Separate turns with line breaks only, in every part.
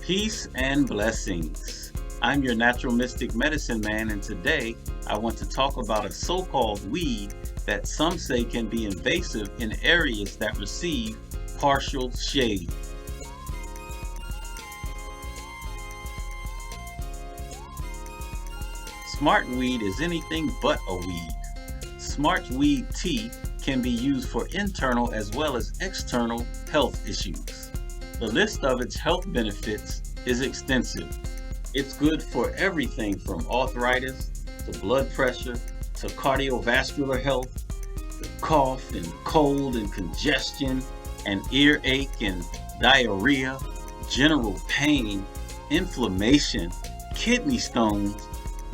Peace and blessings. I'm your natural mystic medicine man, and today I want to talk about a so-called weed that some say can be invasive in areas that receive partial shade. Smartweed is anything but a weed. Smartweed tea can be used for internal as well as external health issues. The list of its health benefits is extensive. It's good for everything from arthritis to blood pressure to cardiovascular health, the cough and cold and congestion and earache and diarrhea, general pain, inflammation, kidney stones,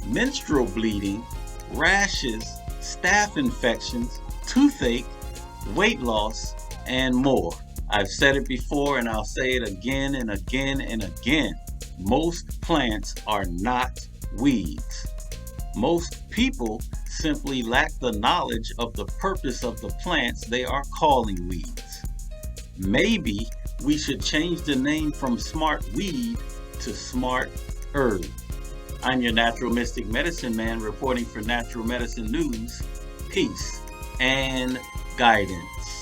menstrual bleeding, rashes, staph infections, toothache, weight loss, and more. I've said it before and I'll say it again and again and again. Most plants are not weeds. Most people simply lack the knowledge of the purpose of the plants they are calling weeds. Maybe we should change the name from smart weed to smart herb. I'm your natural mystic medicine man reporting for Natural Medicine News. Peace and guidance.